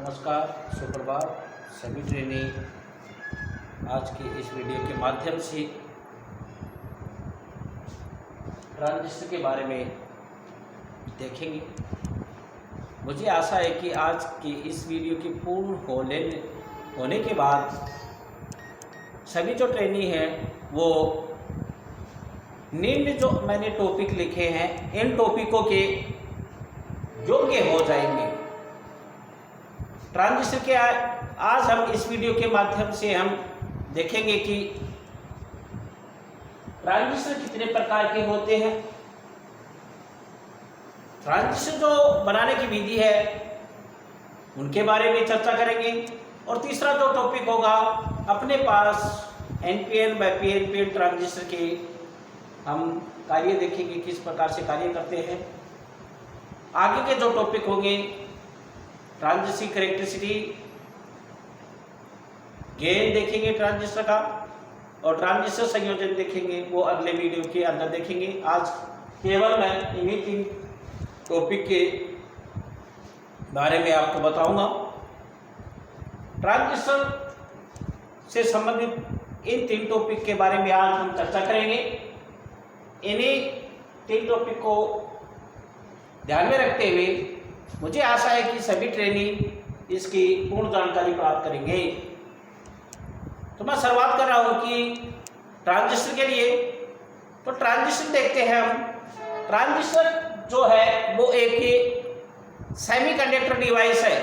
नमस्कार, सुप्रभात सभी ट्रेनी। आज की इस वीडियो के माध्यम से ट्रांजिस्टर के बारे में देखेंगे। मुझे आशा है कि आज की इस वीडियो की पूर्ण होने के बाद सभी जो ट्रेनी हैं वो निम्न जो मैंने टॉपिक लिखे हैं इन टॉपिकों के योग्य हो जाएंगे। ट्रांजिस्टर के आज हम इस वीडियो के माध्यम से हम देखेंगे कि ट्रांजिस्टर कितने प्रकार के होते हैं, ट्रांजिस्टर जो बनाने की विधि है उनके बारे में चर्चा करेंगे। और तीसरा जो टॉपिक होगा अपने पास एनपीएन बाय पीएनपीएन ट्रांजिस्टर के हम कार्य देखेंगे, किस प्रकार से कार्य करते हैं। आगे के जो टॉपिक होंगे ट्रांजिस्टर कैरेक्टरिस्टिक, गेन देखेंगे ट्रांजिस्टर का, और ट्रांजिस्टर संयोजन देखेंगे, वो अगले वीडियो के अंदर देखेंगे। आज केवल मैं इन्हीं 3 टॉपिक के बारे में आपको बताऊंगा। ट्रांजिस्टर से संबंधित इन 3 टॉपिक के बारे में आज हम चर्चा करेंगे। इन्हीं 3 टॉपिक को ध्यान में रखते हुए मुझे आशा है कि सभी ट्रेनी इसकी पूर्ण जानकारी प्राप्त करेंगे। तो मैं शुरुआत कर रहा हूं कि ट्रांजिस्टर के लिए तो ट्रांजिस्टर देखते हैं हम। ट्रांजिस्टर जो है वो एक सेमीकंडक्टर डिवाइस है।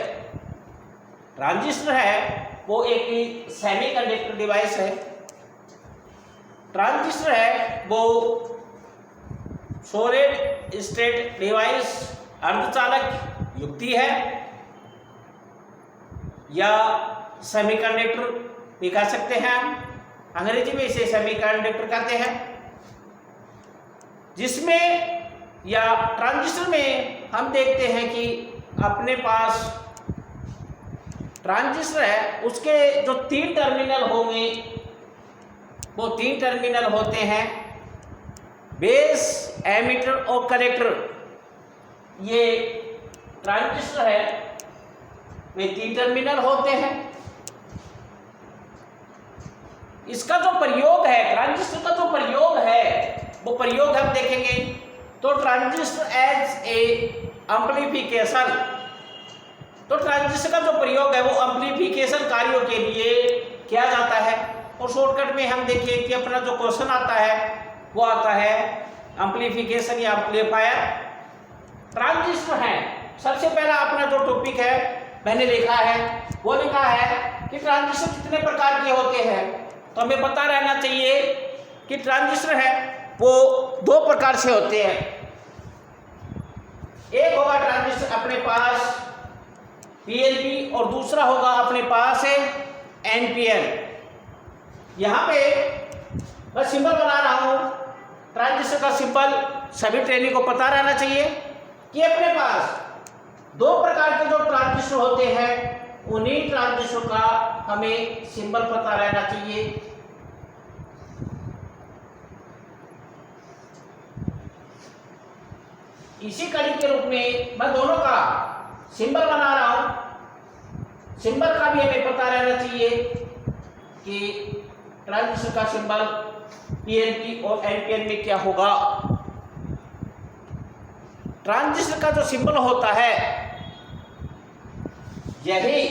ट्रांजिस्टर है वो एक सेमीकंडक्टर डिवाइस है। ट्रांजिस्टर है वो सॉलिड स्टेट डिवाइस, अर्धचालक युक्ति है या सेमीकंडक्टर भी कह सकते हैं। अंग्रेजी में इसे सेमीकंडक्टर कहते हैं, जिसमें या ट्रांजिस्टर में हम देखते हैं कि अपने पास ट्रांजिस्टर है उसके जो 3 टर्मिनल होंगे वो 3 टर्मिनल होते हैं बेस, एमिटर और कलेक्टर। ये ट्रांजिस्टर है वे 3 टर्मिनल होते हैं। इसका जो प्रयोग है, ट्रांजिस्टर का जो प्रयोग है वो प्रयोग हम देखेंगे। तो ट्रांजिस्टर एज ए एम्प्लीफिकेशन, तो ट्रांजिस्टर का जो प्रयोग है वो एम्प्लीफिकेशन कार्यों के लिए किया जाता है। और शॉर्टकट में हम देखें कि अपना जो क्वेश्चन आता है वो आता है एम्प्लीफिकेशन या एम्पलीफायर। ट्रांजिस्टर है, सबसे पहला अपना जो टॉपिक है मैंने लिखा है वो लिखा है कि ट्रांजिस्टर कितने प्रकार के होते हैं। तो हमें पता रहना चाहिए कि ट्रांजिस्टर है वो 2 प्रकार से होते हैं। एक होगा ट्रांजिस्टर अपने पास पीएनपी और दूसरा होगा अपने पास एनपीएन। यहां पे मैं सिंबल बना रहा हूं ट्रांजिस्टर का सिंबल। सभी ट्रेनी को पता रहना चाहिए कि अपने पास 2 प्रकार के जो ट्रांजिस्टर होते हैं उन्हीं ट्रांजिस्टर का हमें सिंबल पता रहना चाहिए। इसी कड़ी के रूप में मैं दोनों का सिंबल बना रहा हूं। सिंबल का भी हमें पता रहना चाहिए कि ट्रांजिस्टर का सिंबल पीएनपी और एनपीएन में क्या होगा। ट्रांजिस्टर का जो सिंबल होता है यही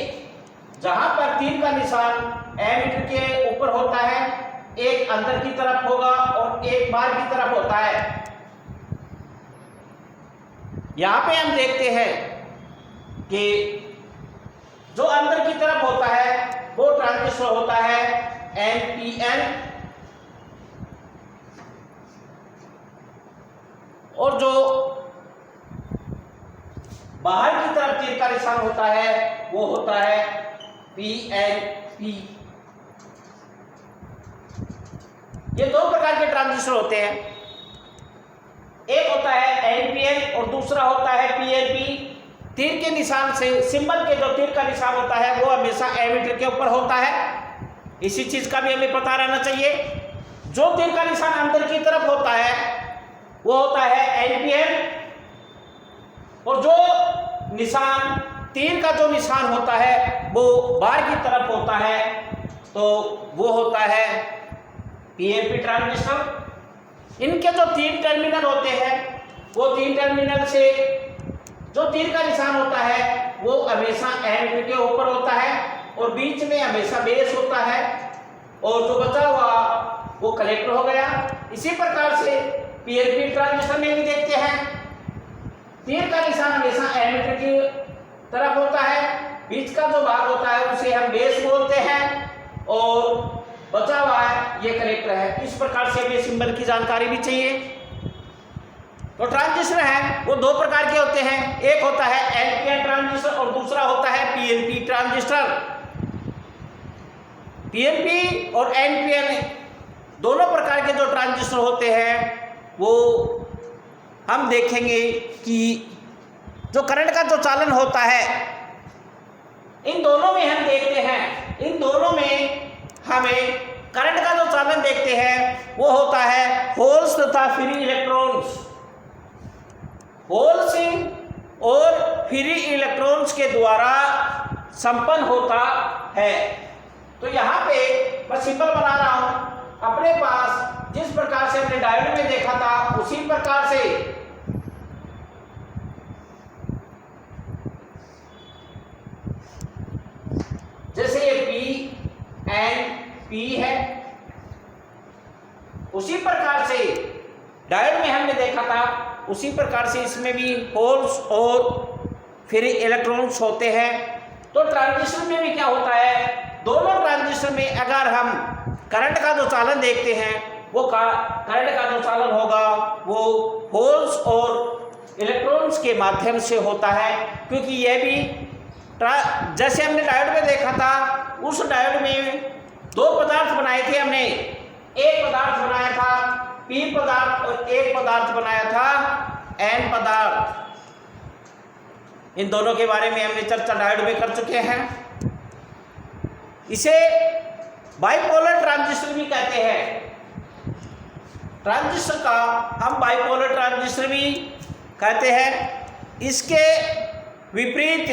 जहां पर तीर का निशान एमीटर के ऊपर होता है, एक अंदर की तरफ होगा और एक बाहर की तरफ होता है। यहां पे हम देखते हैं कि जो अंदर की तरफ होता है वो ट्रांजिस्टर होता है एनपीएन, और जो बाहर की तरफ तीर का निशान होता है वो होता है पीएनपी। ये 2 प्रकार के ट्रांजिस्टर होते हैं। एक होता है एनपीएन और दूसरा होता है पीएनपी। तीर के निशान से सिंबल के जो तीर का निशान होता है वो हमेशा एमीटर के ऊपर होता है। इसी चीज का भी हमें पता रहना चाहिए। जो तीर का निशान अंदर की तरफ होता है वो होता है एनपीएन, और जो निशान तीर का जो निशान होता है वो बाहर की तरफ होता है, तो वो होता है पीएनपी ट्रांजिस्टर। इनके जो 3 टर्मिनल होते हैं, वो 3 टर्मिनल से जो तीर का निशान होता है वो हमेशा एमिटर के ऊपर होता है और बीच में हमेशा बेस होता है, और जो बचा हुआ वो कलेक्टर हो गया। इसी प्रकार से पीएनपी ट्रांजिस्टर में भी देखते हैं, तीर का निशान हमेशा एमिटर की तरफ होता है, बीच का जो भाग होता है उसे हम बेस बोलते हैं, और बचा हुआ है ये कलेक्टर है। इस प्रकार से हमें सिंबल की जानकारी भी चाहिए। तो ट्रांजिस्टर है वो 2 प्रकार के होते हैं, एक होता है एनपीएन ट्रांजिस्टर और दूसरा होता है पीएनपी ट्रांजिस्टर। पीएनपी और एनपीएन दोनों प्रकार के जो ट्रांजिस्टर होते हैं वो हम देखेंगे कि जो करंट का जो चालन होता है इन दोनों में हम देखते हैं, इन दोनों में हमें करंट का जो चालन देखते हैं वो होता है होल्स तथा फ्री इलेक्ट्रॉन्स। होल्स और फ्री इलेक्ट्रॉन्स के द्वारा संपन्न होता है। तो यहाँ पे मैं सिंबल बना रहा हूं, अपने पास जिस प्रकार से हमने डायोड में देखा था उसी प्रकार से जैसे ये पी एन पी है, उसी प्रकार से डायोड में हमने देखा था उसी प्रकार से इसमें भी होल्स और फ्री इलेक्ट्रॉन्स होते हैं। तो ट्रांजिस्टर में भी क्या होता है, दोनों ट्रांजिस्टर में अगर हम करंट का जो चालन देखते हैं वो करंट का जो चालन होगा वो होल्स और इलेक्ट्रॉन्स के माध्यम से होता है, क्योंकि यह भी जैसे हमने डायोड में देखा था, उस डायोड में 2 पदार्थ बनाए थे हमने, एक पदार्थ बनाया था पी पदार्थ और एक पदार्थ बनाया था एन पदार्थ। इन दोनों के बारे में हमने चर्चा डायोड में कर चुके हैं। इसे बाइपोलर ट्रांजिस्टर भी कहते हैं। ट्रांजिस्टर का हम बाइपोलर ट्रांजिस्टर भी कहते हैं। इसके विपरीत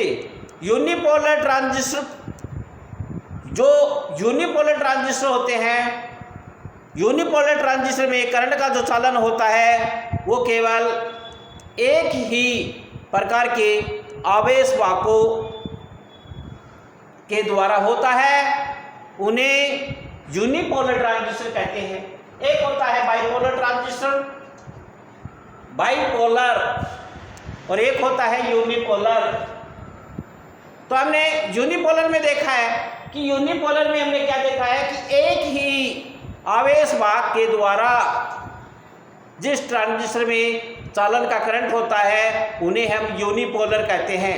यूनिपोलर ट्रांजिस्टर, जो यूनिपोलर ट्रांजिस्टर होते हैं, यूनिपोलर ट्रांजिस्टर में करंट का जो चालन होता है वो केवल एक ही प्रकार के आवेश वाहकों के द्वारा होता है, उन्हें यूनिपोलर ट्रांजिस्टर कहते हैं। एक होता है बाइपोलर ट्रांजिस्टर, बाइपोलर, और एक होता है यूनिपोलर। तो हमने यूनिपोलर में देखा है कि यूनिपोलर में हमने क्या देखा है कि एक ही आवेश वाहक के द्वारा जिस ट्रांजिस्टर में चालन का करंट होता है उन्हें हम यूनिपोलर कहते हैं।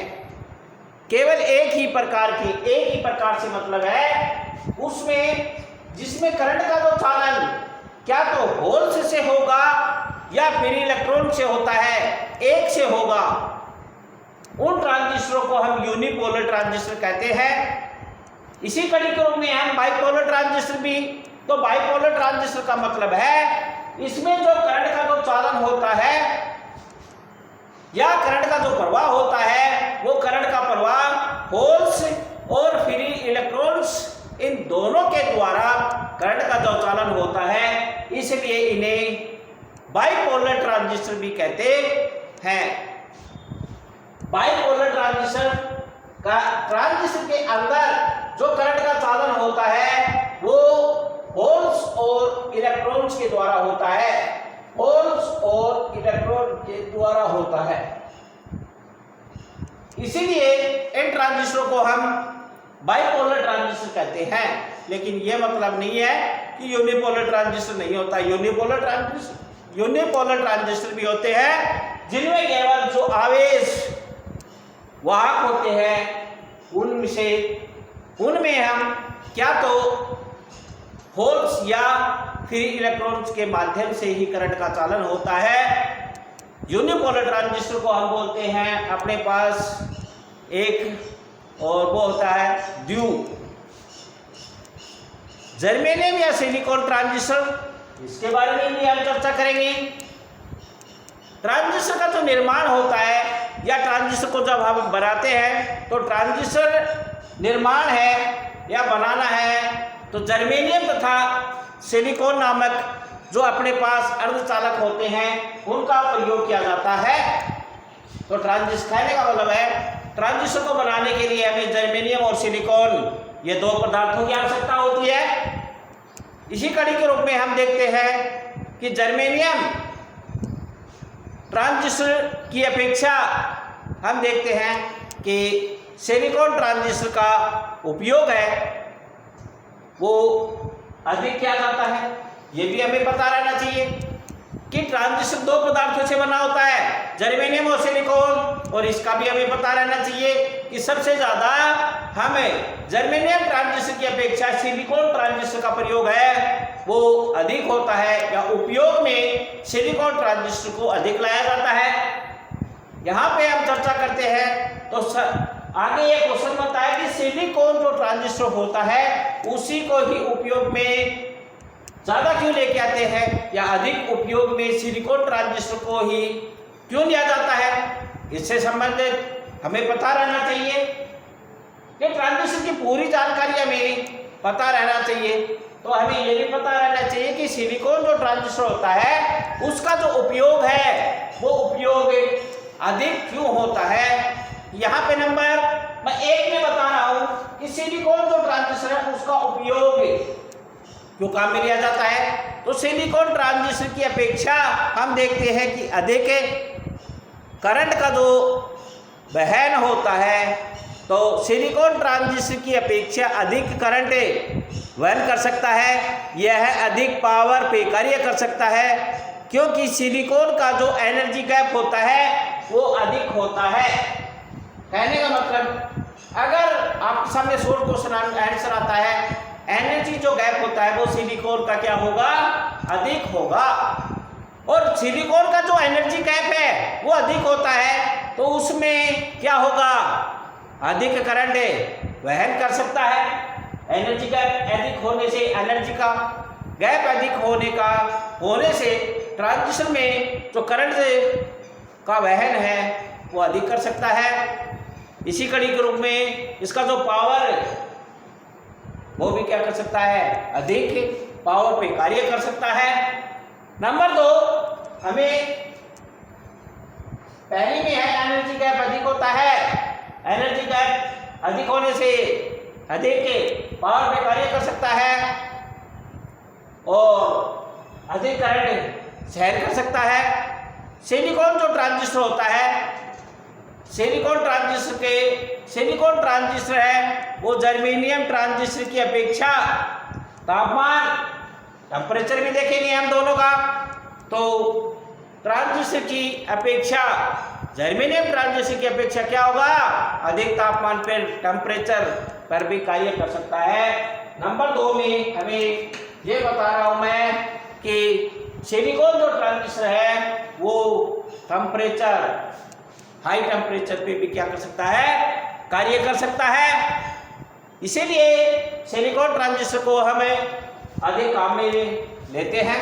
केवल एक ही प्रकार से मतलब है उसमें जिसमें करंट का जो चालन क्या तो होल्स से होगा या फिर इलेक्ट्रॉन से होता है, एक से होगा, उन ट्रांजिस्टरों को हम यूनिपोलर ट्रांजिस्टर कहते हैं। इसी कड़ी के रूप में हम बाइपोलर ट्रांजिस्टर भी, तो बाइपोलर ट्रांजिस्टर का मतलब है इसमें जो करंट का जो चालन होता है या करंट का जो प्रवाह होता है वो करंट का प्रवाह होल्स और फ्री इलेक्ट्रॉन्स इन दोनों के द्वारा करंट का जो चालन होता है, इसलिए इन्हें बाइपोलर ट्रांजिस्टर भी कहते हैं। बाइपोलर ट्रांजिस्टर के अंदर जो करंट का चालन होता है वो होल्स और इलेक्ट्रॉन्स के द्वारा होता है, होल्स और इलेक्ट्रॉन के द्वारा होता है। इसीलिए इन ट्रांजिस्टरों को हम बाइपोलर ट्रांजिस्टर कहते हैं। लेकिन यह मतलब नहीं है कि यूनिपोलर ट्रांजिस्टर नहीं होता। यूनिपोलर ट्रांजिस्टर भी होते हैं जिनमें केवल जो आवेश वाहक होते हैं उनमें हम क्या तो होल्स या फ्री इलेक्ट्रॉन्स के माध्यम से ही करंट का चालन होता है। यूनिपोलर ट्रांजिस्टर को हम बोलते हैं अपने पास एक, और वो होता है ड्यू जर्मेनियम या सिलिकॉन ट्रांजिस्टर, इसके बारे में भी हम चर्चा करेंगे। ट्रांजिस्टर का जो निर्माण होता है या ट्रांजिस्टर को जब हम बनाते हैं तो ट्रांजिस्टर निर्माण है या बनाना है तो जर्मेनियम तथा सिलिकॉन नामक जो अपने पास अर्धचालक होते हैं उनका प्रयोग किया जाता है। तो ट्रांजिस्टर कहने का मतलब है ट्रांजिस्टर को बनाने के लिए हमें जर्मेनियम और सिलिकॉन ये दो पदार्थों की आवश्यकता होती है। इसी कड़ी के रूप में हम देखते हैं कि जर्मेनियम ट्रांजिस्टर की अपेक्षा हम देखते हैं कि सिलिकॉन ट्रांजिस्टर का उपयोग है वो अधिक किया जाता है। ये भी हमें पता रहना चाहिए कि ट्रांजिस्टर दो पदार्थों से बना होता है, जर्मेनियम और सिलिकॉन, और इसका भी हमें पता रहना चाहिए कि सबसे ज़्यादा हमें जर्मेनियम ट्रांजिस्टर की अपेक्षा सिलिकॉन ट्रांजिस्टर का प्रयोग है वो अधिक होता है, या उपयोग में सिलिकॉन ट्रांजिस्टर को अधिक लाया जाता है। यहाँ पे हम चर्चा करते हैं तो आगे एक क्वेश्चन बनता है कि सिलिकॉन जो ट्रांजिस्टर होता है उसी को ही उपयोग में ज़्यादा क्यों लेके आते हैं, या अधिक उपयोग में सिलिकॉन ट्रांजिस्टर को ही क्यों लिया जाता है। इससे संबंधित हमें पता रहना चाहिए कि ट्रांजिस्टर की पूरी जानकारी हमें पता रहना चाहिए। तो हमें ये भी पता रहना चाहिए कि सिलिकॉन जो ट्रांजिस्टर होता है उसका जो उपयोग है वो उपयोग अधिक क्यों होता है। यहाँ पे नंबर मैं 1 में बता रहा हूँ कि सिलिकॉन जो ट्रांजिस्टर है उसका उपयोग क्यों काम में लिया जाता है। तो सिलिकॉन ट्रांजिस्टर की अपेक्षा हम देखते हैं कि अधिक करंट का जो वहन होता है तो सिलिकॉन ट्रांजिस्टर की अपेक्षा अधिक करंट वहन कर सकता है, यह अधिक पावर पे कार्य कर सकता है क्योंकि सिलिकॉन का जो एनर्जी गैप होता है वो अधिक होता है। कहने का मतलब अगर आपके सामने शॉर्ट क्वेश्चन आंसर आता है एनर्जी जो गैप होता है वो सिलिकॉन का क्या होगा, अधिक होगा, और सिलिकॉन का जो एनर्जी गैप है वो अधिक होता है तो उसमें क्या होगा, अधिक करंट वहन कर सकता है। एनर्जी गैप अधिक होने से एनर्जी का गैप अधिक होने से ट्रांजिस्टर में जो करंट का वहन है वो अधिक कर सकता है। इसी कड़ी के रूप में इसका जो पावर वो भी क्या कर सकता है, अधिक पावर पे कार्य कर सकता है। नंबर 2 हमें पहली में है एनर्जी गैप अधिक होता है, एनर्जी गैप अधिक होने से अधिक पावर पे कार्य कर सकता है और अधिक करंट सहन कर सकता है। सिलिकॉन जो ट्रांजिस्टर होता है सिलिकॉन ट्रांजिस्टर है वो जर्मेनियम ट्रांजिस्टर की अपेक्षा टेम्परेचर भी देखेंगे हम दोनों का, तो ट्रांजिस्टर की अपेक्षा जर्मेनियम ट्रांजिस्टर की अपेक्षा क्या होगा, अधिक तापमान पर टेम्परेचर पर भी कार्य कर सकता है। नंबर 2 में हमें ये बता रहा हूं मैं कि सिलिकॉन जो ट्रांजिस्टर है वो हाई टेम्परेचर पे भी क्या कर सकता है, कार्य कर सकता है। इसीलिए सिलिकॉन ट्रांजिस्टर को हमें अधिक काम में लेते हैं।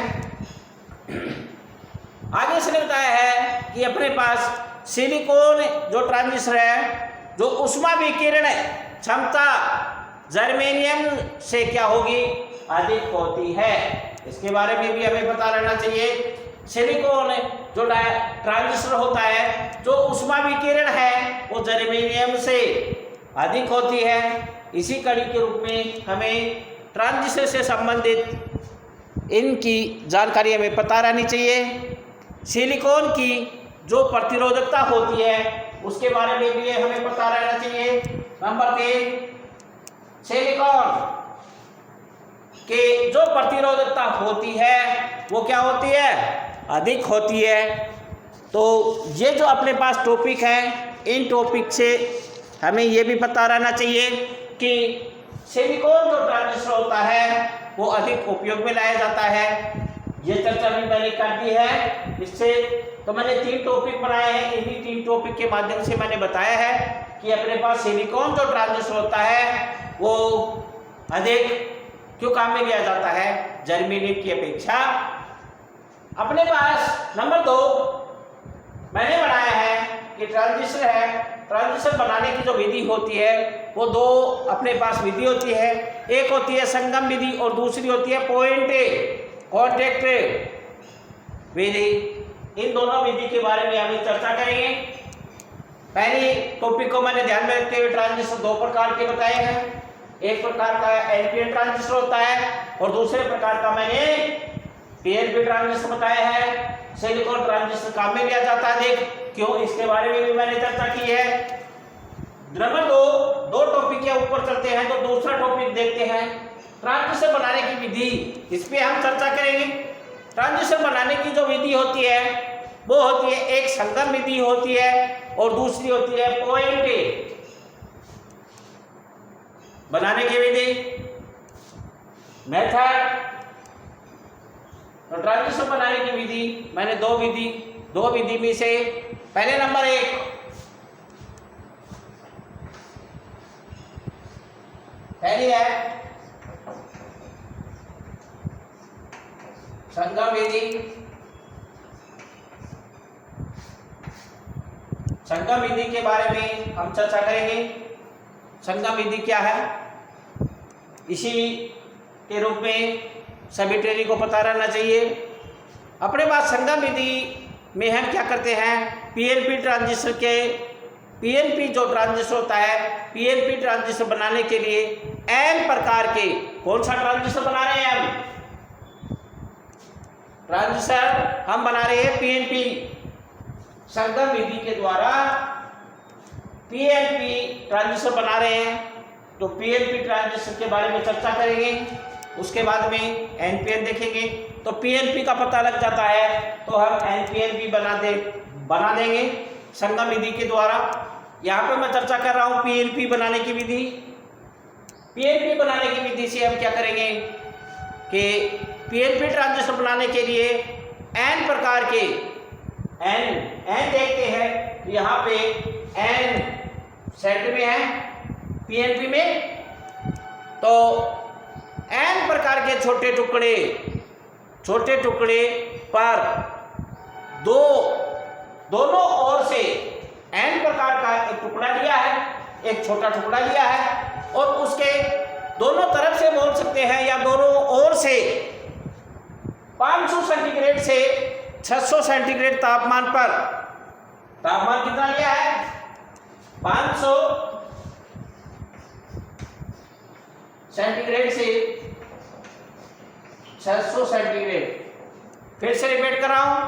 आगे इसने बताया है कि अपने पास सिलिकॉन जो ट्रांजिस्टर है जो ऊष्मा विकिरण क्षमता जर्मेनियम से क्या होगी, अधिक होती है। इसके बारे में भी हमें पता रहना चाहिए। सिलिकॉन जो ट्रांजिस्टर होता है जो ऊष्मा विकिरण है वो जर्मेनियम से अधिक होती है। इसी कड़ी के रूप में हमें ट्रांजिस्टर से संबंधित इनकी जानकारी हमें पता रहनी चाहिए। सिलिकॉन की जो प्रतिरोधकता होती है उसके बारे में भी हमें पता रहना चाहिए। नंबर 3 सिलिकॉन के जो प्रतिरोधकता होती है वो क्या होती है, अधिक होती है। तो ये जो अपने पास टॉपिक है इन टॉपिक से हमें ये भी पता रहना चाहिए कि सिलिकॉन जो ट्रांजिस्टर होता है वो अधिक उपयोग में लाया जाता है। ये चर्चा भी मैंने कर दी है। इससे तो मैंने 3 टॉपिक बनाए हैं, इन्हीं 3 टॉपिक के माध्यम से मैंने बताया है कि अपने पास सिलिकॉन जो ट्रांजिस्टर होता है वो अधिक क्यों काम में लिया जाता है, जर्मेनियम की अपेक्षा। अपने पास नंबर 2 मैंने बनाया है कि ट्रांजिस्टर है, ट्रांजिस्टर बनाने की जो विधि होती है वो दो अपने पास विधि होती है। एक होती है संगम विधि और दूसरी होती है पॉइंट कॉन्टैक्ट विधि। इन दोनों विधि के बारे में हम चर्चा करेंगे। पहली टॉपिक को मैंने ध्यान में रखते हुए ट्रांजिस्टर दो प्रकार के बताए हैं। एक प्रकार का एनपीएन ट्रांजिस्टर होता है और दूसरे प्रकार का मैंने पीएनपी ट्रांजिस्टर बताया है। सिलिकॉन ट्रांजिस्टर काम में लिया जाता है, देख क्यों, इसके बारे में भी मैंने चर्चा की है। नंबर दो टॉपिक के ऊपर चलते हैं तो दूसरा टॉपिक देखते हैं ट्रांजिस्टर बनाने की विधि। इस पे हम चर्चा करेंगे। ट्रांजिस्टर बनाने की जो विधि होती है वो होती है, एक संगम विधि होती है और दूसरी होती है पॉइंट बनाने की विधि, मेथड। तो ट्रांजिस्टर बनाने की विधि मैंने दो विधि में से पहले नंबर एक पहली है संगम विधि। संगम विधि के बारे में हम चर्चा करेंगे। संगम विधि क्या है, इसी के रूप में सभी ट्रेनी को पता रहना चाहिए। अपने पास संगम विधि में हम क्या करते हैं, पीएनपी ट्रांजिस्टर के पीएनपी जो ट्रांजिस्टर होता है, पीएनपी ट्रांजिस्टर बनाने के लिए एन प्रकार के, कौन सा ट्रांजिस्टर बना रहे हैं हम, ट्रांजिस्टर हम बना रहे हैं पीएनपी। संगम विधि के द्वारा पीएनपी ट्रांजिस्टर बना रहे हैं तो पीएनपी ट्रांजिस्टर के बारे में चर्चा करेंगे। उसके बाद में एनपीएन देखेंगे। तो पीएनपी का पता लग जाता है तो हम एनपीएन भी बना देंगे संगम विधि के द्वारा। यहाँ पे मैं चर्चा कर रहा हूँ पीएनपी बनाने की विधि। पीएनपी बनाने की विधि से हम क्या करेंगे कि पीएनपी ट्रांजिस्टर बनाने के लिए एन प्रकार के एन देखते हैं। यहाँ पे एन सेट में है पीएनपी में, तो एन प्रकार के छोटे टुकड़े पर दोनों ओर से एन प्रकार का एक टुकड़ा लिया है, एक छोटा टुकड़ा लिया है और उसके दोनों तरफ से बोल सकते हैं या दोनों ओर से 500 सेंटीग्रेड से 600 सेंटीग्रेड तापमान पर, तापमान कितना लिया है 500 सेंटीग्रेड से 600 सेंटीग्रेड। फिर से रिपीट कर रहा हूं,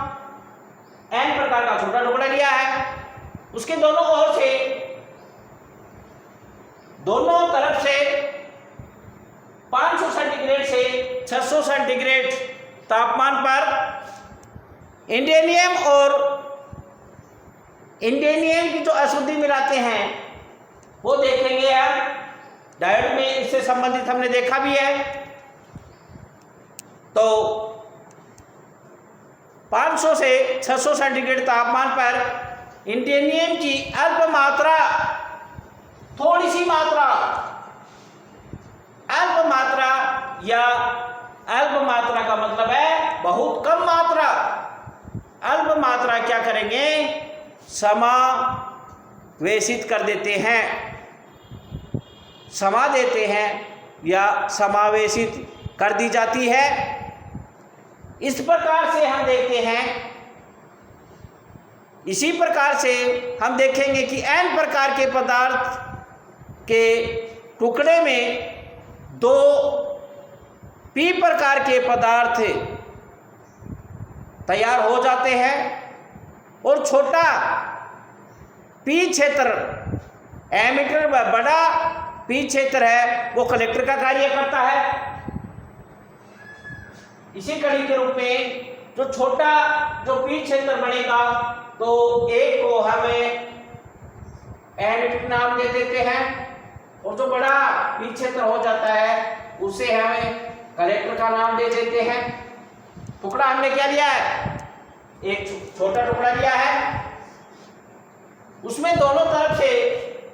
एन प्रकार का छोटा टुकड़ा लिया है, उसके दोनों ओर से, दोनों तरफ से 500 सेंटीग्रेड से 600 सेंटीग्रेड तापमान पर इंडियम की जो अशुद्धि मिलाते हैं वो देखेंगे हम। डायोड में इससे संबंधित हमने देखा भी है। तो 500 से 600 सेंटीग्रेड तापमान पर इंडियम की अल्प मात्रा, थोड़ी सी मात्रा, अल्प मात्रा या अल्प मात्रा का मतलब है बहुत कम मात्रा, अल्प मात्रा क्या करेंगे, समावेशित कर देते हैं, समा देते हैं या समावेशित कर दी जाती है। इस प्रकार से हम देखते हैं, इसी प्रकार से हम देखेंगे कि एन प्रकार के पदार्थ के टुकड़े में दो पी प्रकार के पदार्थ तैयार हो जाते हैं और छोटा पी क्षेत्र, एमीटर बड़ा पी क्षेत्र है वो कलेक्टर का कार्य करता है। इसी कड़ी के रूप में जो छोटा जो पी क्षेत्र बनेगा तो एक को हमें एमीटर नाम दे देते हैं और जो बड़ा पी क्षेत्र हो जाता है उसे हमें कलेक्टर का नाम दे देते हैं। टुकड़ा हमने क्या लिया है, एक छोटा टुकड़ा लिया है, उसमें दोनों तरफ से,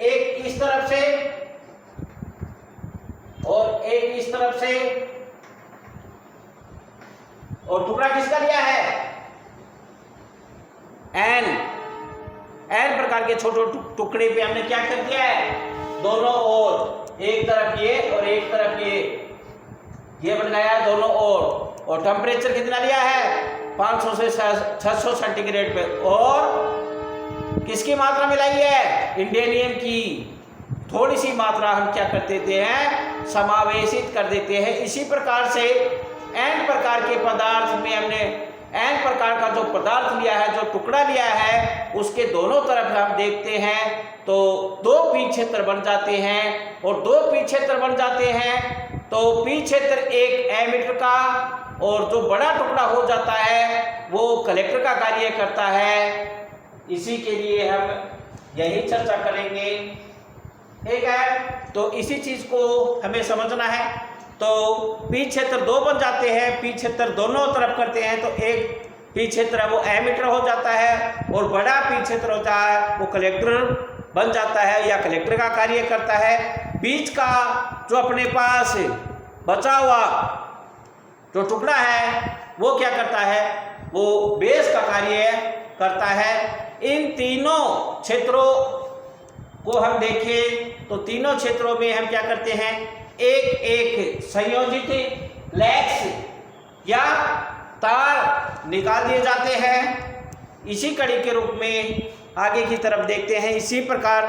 एक इस तरफ से और एक इस तरफ से, और टुकड़ा किसका लिया है, एन, एन प्रकार के छोटे टुकड़े पे हमने क्या कर दिया है, दोनों ओर, एक तरफ ये और एक तरफ ये बन गया दोनों ओर। और टेम्परेचर कितना लिया है, 500 से 600 सेंटीग्रेड पे। और किसकी मात्रा मिलाई है, इंडियम की थोड़ी सी मात्रा हम क्या कर देते हैं, समावेशित कर देते हैं। इसी प्रकार से एन प्रकार के पदार्थ में हमने एन प्रकार का जो पदार्थ लिया है, जो टुकड़ा लिया है, उसके दोनों तरफ हम देखते हैं तो दो पी क्षेत्र बन जाते हैं। और दो पी क्षेत्र बन जाते हैं तो पी क्षेत्र एक एमीटर का, और जो बड़ा टुकड़ा हो जाता है वो कलेक्टर का कार्य करता है। इसी के लिए हम यही चर्चा करेंगे, ठीक है। तो इसी चीज को हमें समझना है। तो पी क्षेत्र दो बन जाते हैं, पी क्षेत्र दोनों तरफ करते हैं तो एक पी क्षेत्र वो एमीटर हो जाता है, और बड़ा पी क्षेत्र होता है वो कलेक्टर बन जाता है या कलेक्टर का कार्य करता है। बीच का जो अपने पास बचा हुआ जो टुकड़ा है वो क्या करता है, वो बेस का कार्य करता है। इन तीनों क्षेत्रों को हम देखें तो तीनों क्षेत्रों में हम क्या करते हैं, एक एक संयोजित लैक्स या तार निकाल दिए जाते हैं। इसी कड़ी के रूप में आगे की तरफ देखते हैं। इसी प्रकार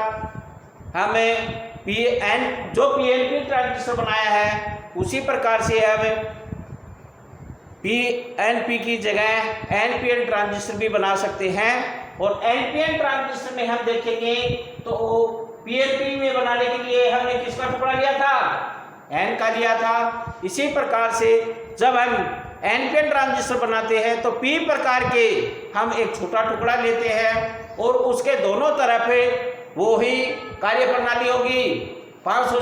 हमें जो पीएनपी ट्रांजिस्टर बनाया है उसी प्रकार से हम पीएनपी की जगह एनपीएन ट्रांजिस्टर भी बना सकते हैं। और एनपीएन ट्रांजिस्टर में हम देखेंगे तो पीएनपी में बनाने के लिए हमने किसका टुकड़ा लिया था, एन का लिया था। इसी प्रकार से जब हम एनपीएन ट्रांजिस्टर बनाते हैं तो पी प्रकार के हम एक छोटा टुकड़ा लेते हैं और उसके दोनों तरफ वो ही कार्य प्रणाली होगी। 500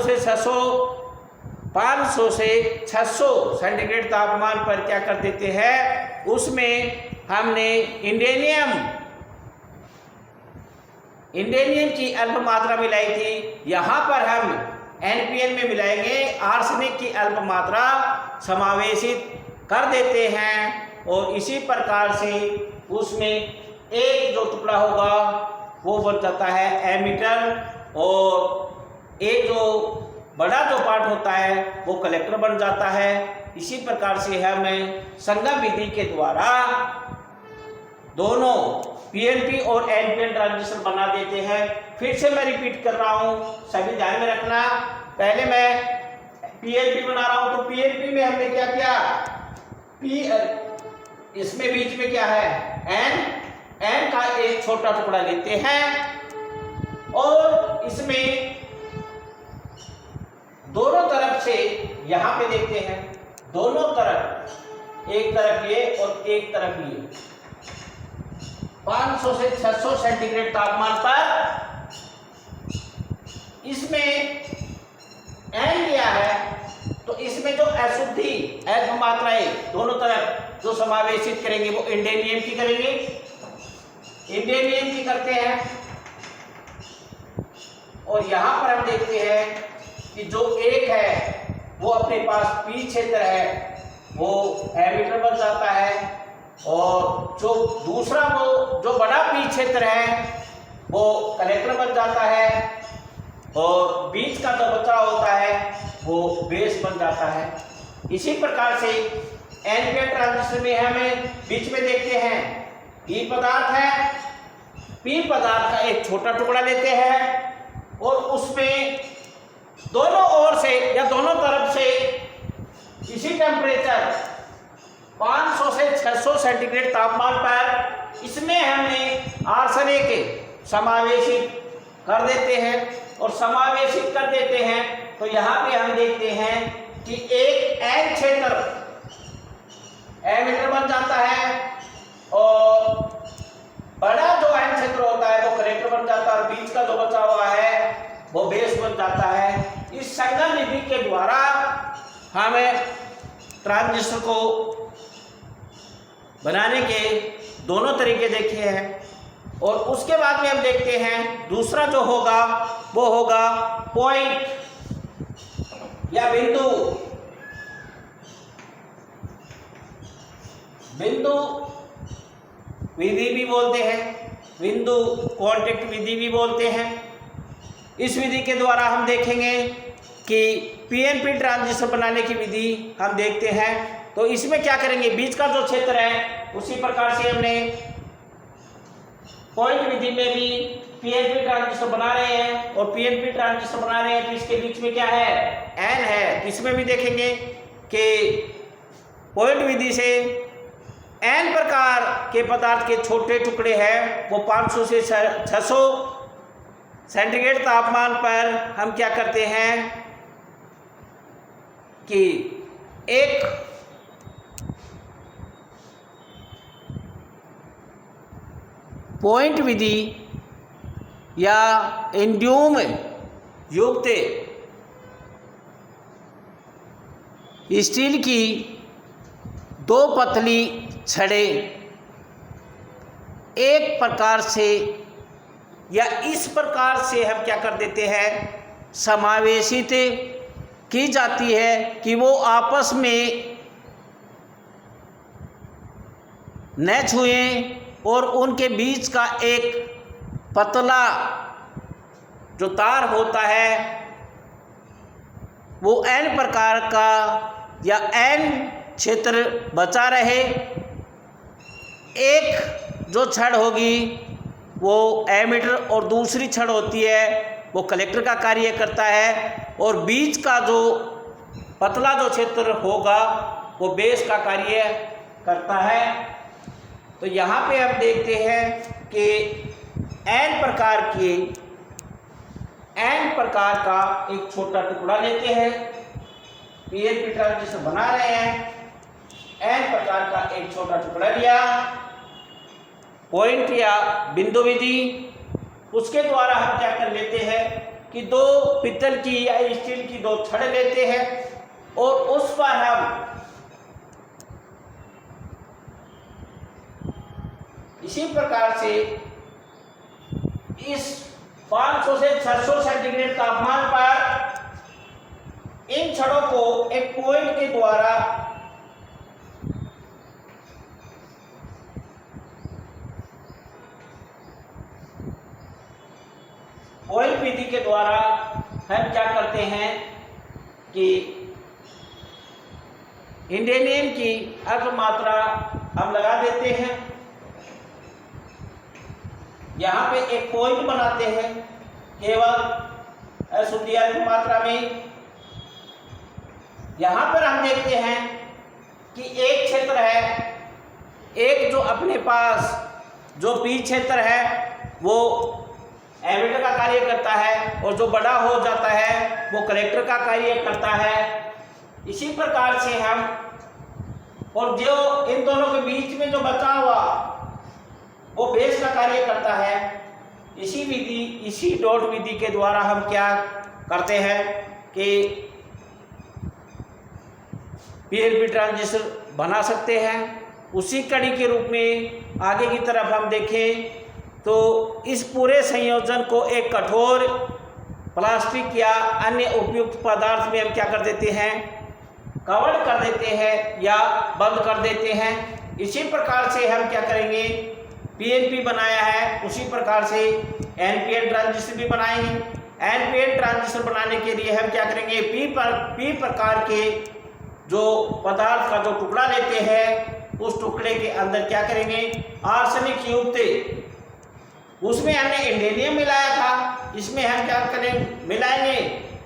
से 600 सेंटीग्रेड तापमान पर क्या कर देते हैं, उसमें हमने इंडियम की अल्प मात्रा मिलाई थी। यहाँ पर हम एनपीएन में मिलाएंगे, आर्सेनिक की अल्प मात्रा समावेशित कर देते हैं। और इसी प्रकार से उसमें एक जो टुकड़ा होगा वो बन जाता है एमीटर, और एक जो बड़ा जो पार्ट होता है वो कलेक्टर बन जाता है। इसी प्रकार से हम संगम विधि के द्वारा दोनों पीएनपी और एनपीएन ट्रांजिस्टर बना देते हैं। फिर से मैं रिपीट कर रहा हूँ, सभी ध्यान में रखना। पहले मैं पीएनपी बना रहा हूँ तो पीएनपी में हमने क्या किया, इसमें बीच में क्या है, एन का एक छोटा टुकड़ा लेते हैं और इसमें दोनों तरफ से यहां पे देखते हैं, दोनों तरफ, एक तरफ ये और एक तरफ ये, 500 से 600 सेंटीग्रेड तापमान पर इसमें एन लिया है। तो इसमें जो अशुद्धि अल्प मात्राएं दोनों तरफ जो समावेशित करेंगे वो इंडियम की करेंगे, इंडियम की करते हैं। और यहां पर हम देखते हैं कि जो एक है वो अपने पास पी क्षेत्र है वो एमीटर बन जाता है, और जो दूसरा वो जो बड़ा पी क्षेत्र है वो कलेक्टर बन जाता है, और बीच का जो बचा होता है वो बेस बन जाता है। इसी प्रकार से एनपीएन ट्रांजिस्टर में हमें बीच में देखते हैं पी पदार्थ है, पी पदार्थ का एक छोटा टुकड़ा लेते हैं और उसमें दोनों ओर से या दोनों तरफ से इसी टेम्परेचर 500 से 600 सेंटीग्रेड तापमान पर इसमें हमने आर्सेनिक समावेशित कर देते हैं। और समावेशित कर देते हैं तो यहाँ पे हम देखते हैं कि एक एन क्षेत्र एमीटर बन जाता है, और बड़ा जो एन क्षेत्र होता है वो कलेक्टर बन जाता है, और बीच का जो बचा हुआ है वो बेस बन जाता है। इस संगम विधि के द्वारा हमें ट्रांजिस्टर को बनाने के दोनों तरीके देखे हैं। और उसके बाद में हम देखते हैं दूसरा जो होगा वो होगा पॉइंट या बिंदु विधि भी बोलते हैं। बिंदु कांटेक्ट विधि भी बोलते हैं। इस विधि के द्वारा हम देखेंगे कि पीएनपी ट्रांजिस्टर बनाने की विधि हम देखते हैं। तो इसमें क्या करेंगे, बीच का जो क्षेत्र है उसी प्रकार से हमने पॉइंट विधि में भी पीएनपी ट्रांजिस्टर बना रहे हैं, और पीएनपी ट्रांजिस्टर बना रहे हैं तो इसके बीच में क्या है, एन है। इसमें भी देखेंगे कि पॉइंट विधि से एन प्रकार के पदार्थ के छोटे टुकड़े हैं, वो 500 से 600 सेंटीग्रेड तापमान पर हम क्या करते हैं कि एक पॉइंट विधि या इंड्यूम युक्त स्टील की 2 पतली छड़ें एक प्रकार से या इस प्रकार से हम क्या कर देते हैं, समावेशित की जाती है कि वो आपस में न छुएं, और उनके बीच का एक पतला जो तार होता है वो एन प्रकार का या एन क्षेत्र बचा रहे। एक जो छड़ होगी वो एमीटर और दूसरी छड़ होती है वो कलेक्टर का कार्य करता है, और बीच का जो पतला जो क्षेत्र होगा वो बेस का कार्य करता है। तो यहाँ पे हम देखते हैं कि एन प्रकार का एक छोटा टुकड़ा लेते हैं, पीएनपी ट्रांजिस्टर बना रहे हैं, एन प्रकार का एक छोटा टुकड़ा लिया, पॉइंट या बिंदु विधि, उसके द्वारा हम क्या कर लेते हैं कि 2 पीतल की या स्टील की 2 छड़ लेते हैं, और उस पर हम इसी प्रकार से इस 500 से 600 सेंटीग्रेड तापमान पर इन छड़ों को एक पॉइंट के द्वारा पॉइंट विधि के द्वारा हम क्या करते हैं कि इंडेनियम की अर्ध मात्रा हम लगा देते हैं। यहाँ पे एक पॉइंट बनाते हैं केवल अशुद्धियात्मक की मात्रा में। यहाँ पर हम देखते हैं कि एक क्षेत्र है, एक जो अपने पास जो पी क्षेत्र है वो एमीटर का कार्य करता है, और जो बड़ा हो जाता है वो कलेक्टर का कार्य करता है। इसी प्रकार से हम, और जो इन दोनों के बीच में जो बचा हुआ वो बेस का कार्य करता है। इसी डॉट विधि के द्वारा हम क्या करते हैं कि पीएनपी ट्रांजिस्टर बना सकते हैं। उसी कड़ी के रूप में आगे की तरफ हम देखें तो इस पूरे संयोजन को एक कठोर प्लास्टिक या अन्य उपयुक्त पदार्थ में हम क्या कर देते हैं, कवर कर देते हैं या बंद कर देते हैं। इसी प्रकार से हम क्या करेंगे, पीएनपी बनाया है उसी प्रकार से एनपीएन ट्रांजिस्टर भी बनाएंगे। एनपीएन ट्रांजिस्टर बनाने के लिए हम क्या करेंगे, पी प्रकार के जो पदार्थ का जो टुकड़ा लेते हैं उस टुकड़े के अंदर क्या करेंगे, आर्सेनिक युक्त, उसमें हमने इंडेनियम मिलाया था, इसमें हम क्या करें मिलाएंगे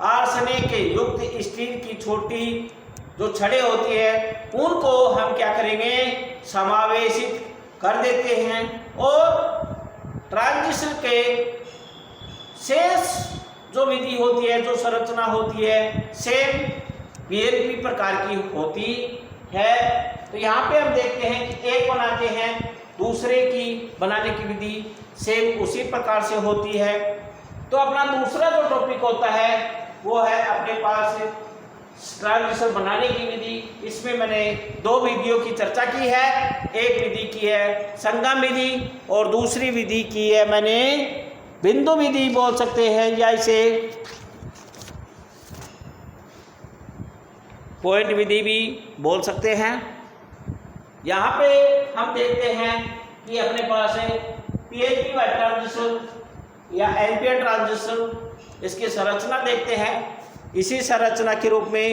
आर्सेनिक युक्त स्टील की छोटी जो छड़ें होती है उनको हम क्या करेंगे समावेशित कर देते हैं, और ट्रांजिस्टर के शेष जो विधि होती है, जो संरचना होती है, सेम पीएनपी प्रकार की होती है। तो यहाँ पे हम देखते हैं कि एक बनाते हैं, दूसरे की बनाने की विधि सेम उसी प्रकार से होती है। तो अपना दूसरा जो टॉपिक होता है वो है अपने पास ट्रांजिस्टर बनाने की विधि। इसमें मैंने 2 विधियों की चर्चा की है। एक विधि की है संगम विधि और दूसरी विधि की है मैंने बिंदु विधि बोल सकते हैं, या इसे पॉइंट विधि भी बोल सकते हैं। यहाँ पे हम देखते हैं कि अपने पास है PNP ट्रांजिस्टर या NPN ट्रांजिस्टर, इसकी संरचना देखते हैं। इसी संरचना के रूप में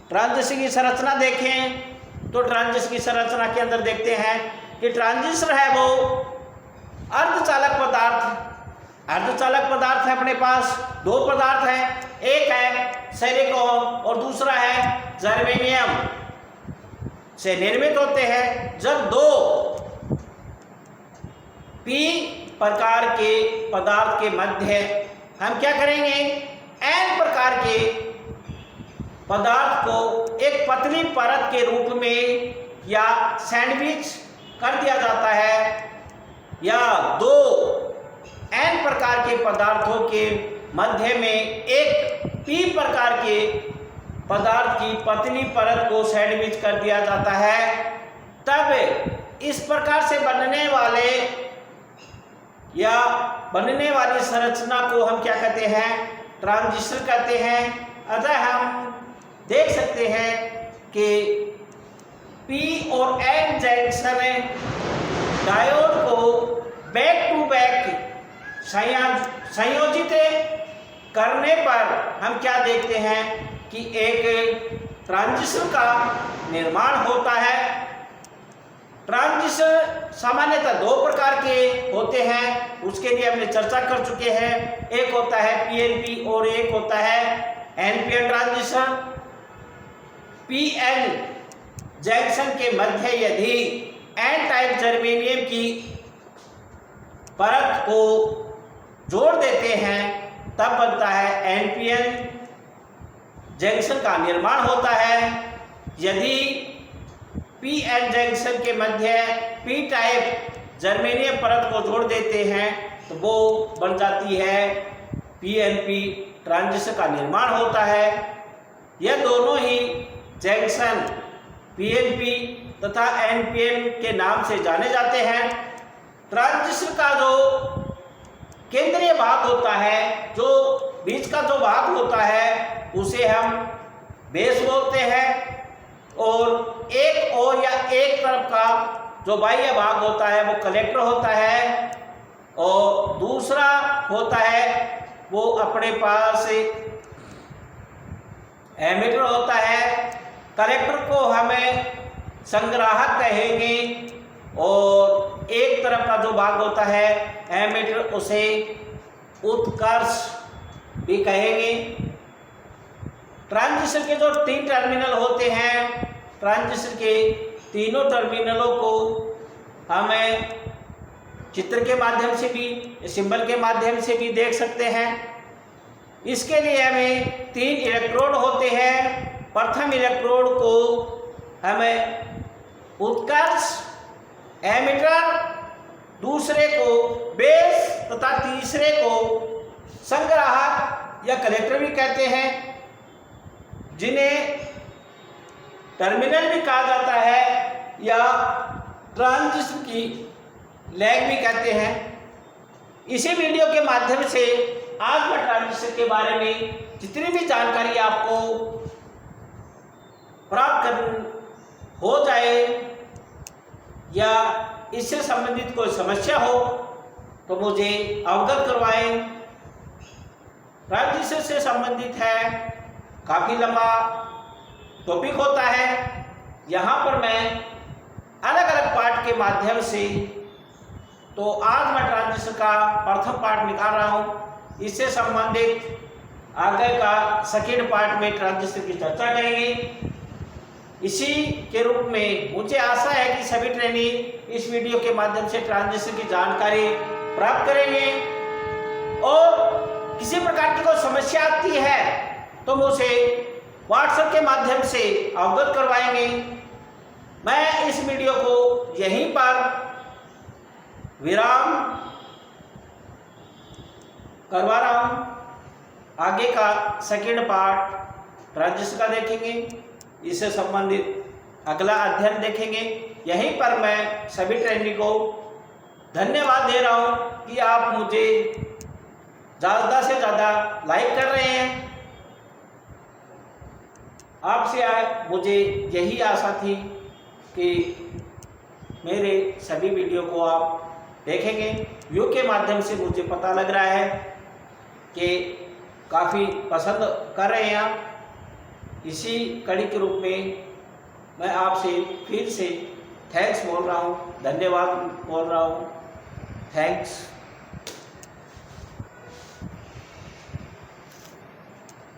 ट्रांजिस्टर की संरचना देखें तो ट्रांजिस्टर की संरचना के अंदर देखते हैं कि ट्रांजिस्टर है वो अर्धचालक पदार्थ। अर्धचालक पदार्थ है अपने पास दो पदार्थ है, एक है सिलिकॉन और दूसरा है जर्मेनियम से निर्मित होते हैं। जब दो P प्रकार के पदार्थ के मध्य हम क्या करेंगे, N प्रकार के पदार्थ को एक पतली परत के रूप में या सैंडविच कर दिया जाता है, या दो N प्रकार के पदार्थों के मध्य में एक P प्रकार के पदार्थ की पतली परत को सैंडविच कर दिया जाता है। तब इस प्रकार से बनने वाली संरचना को हम क्या कहते हैं, ट्रांजिस्टर कहते हैं। अतः हम देख सकते हैं कि P और N जंक्शन डायोड को बैक टू बैक संयोजित करने पर हम क्या देखते हैं कि एक ट्रांजिस्टर का निर्माण होता है। ट्रांजिस्टर सामान्यतः दो प्रकार के होते हैं, उसके लिए हमने चर्चा कर चुके हैं। एक होता है PNP और एक होता है NPN ट्रांजिस्टर। PN जंक्शन के मध्य यदि N टाइप जर्मेनियम की परत को जोड़ देते हैं तब बनता है NPN जंक्शन का निर्माण होता है। यदि PN जंक्शन के मध्य P टाइप जर्मेनियम परत को जोड़ देते हैं तो वो बन जाती है PNP ट्रांजिस्टर का निर्माण होता है। यह दोनों ही जंक्शन PNP तथा NPN के नाम से जाने जाते हैं। ट्रांजिस्टर का जो केंद्रीय भाग होता है, जो बीच का जो भाग होता है, उसे हम बेस बोलते हैं, और एक और या एक तरफ का जो बाह्य भाग होता है वो कलेक्टर होता है, और दूसरा होता है वो अपने पास एमिटर होता है। कलेक्टर को हमें संग्राहक कहेंगे, और एक तरफ का जो भाग होता है एमिटर, उसे उत्कर्ष भी कहेंगे। ट्रांजिस्टर के जो तीन टर्मिनल होते हैं, ट्रांजिस्टर के तीनों टर्मिनलों को हमें चित्र के माध्यम से भी, सिंबल के माध्यम से भी देख सकते हैं। इसके लिए हमें तीन इलेक्ट्रोड होते हैं। प्रथम इलेक्ट्रोड को हमें उत्कर्ष एमिटर, दूसरे को बेस तथा तीसरे को संग्राहक या कलेक्टर भी कहते हैं, जिन्हें टर्मिनल भी कहा जाता है या ट्रांजिस्टर की लैग भी कहते हैं। इसी वीडियो के माध्यम से आज मैं ट्रांजिस्टर के बारे में जितनी भी जानकारी आपको प्राप्त हो जाए या इससे संबंधित कोई समस्या हो तो मुझे अवगत करवाएं। ट्रांजिस्टर से संबंधित है, काफ़ी लंबा टॉपिक होता है। यहाँ पर मैं अलग अलग पार्ट के माध्यम से, तो आज मैं ट्रांजिस्टर का प्रथम पार्ट निकाल रहा हूँ। इससे संबंधित आगे का सेकेंड पार्ट में ट्रांजिस्टर की चर्चा करेंगे। इसी के रूप में मुझे आशा है कि सभी ट्रेनी इस वीडियो के माध्यम से ट्रांजिस्टर की जानकारी प्राप्त करेंगे, और किसी प्रकार की कोई समस्या आती है तो मुझे व्हाट्सएप के माध्यम से अवगत करवाएंगे। मैं इस वीडियो को यहीं पर विराम करवा रहा हूँ। आगे का सेकेंड पार्ट ट्रांजिस्टर का देखेंगे, इससे संबंधित अगला अध्ययन देखेंगे। यहीं पर मैं सभी ट्रेनी को धन्यवाद दे रहा हूँ कि आप मुझे ज़्यादा से ज़्यादा लाइक कर रहे हैं। आपसे मुझे यही आशा थी कि मेरे सभी वीडियो को आप देखेंगे। व्यू के माध्यम से मुझे पता लग रहा है कि काफ़ी पसंद कर रहे हैं आप। इसी कड़ी के रूप में मैं आपसे फिर से थैंक्स बोल रहा हूँ, धन्यवाद बोल रहा हूँ। थैंक्स।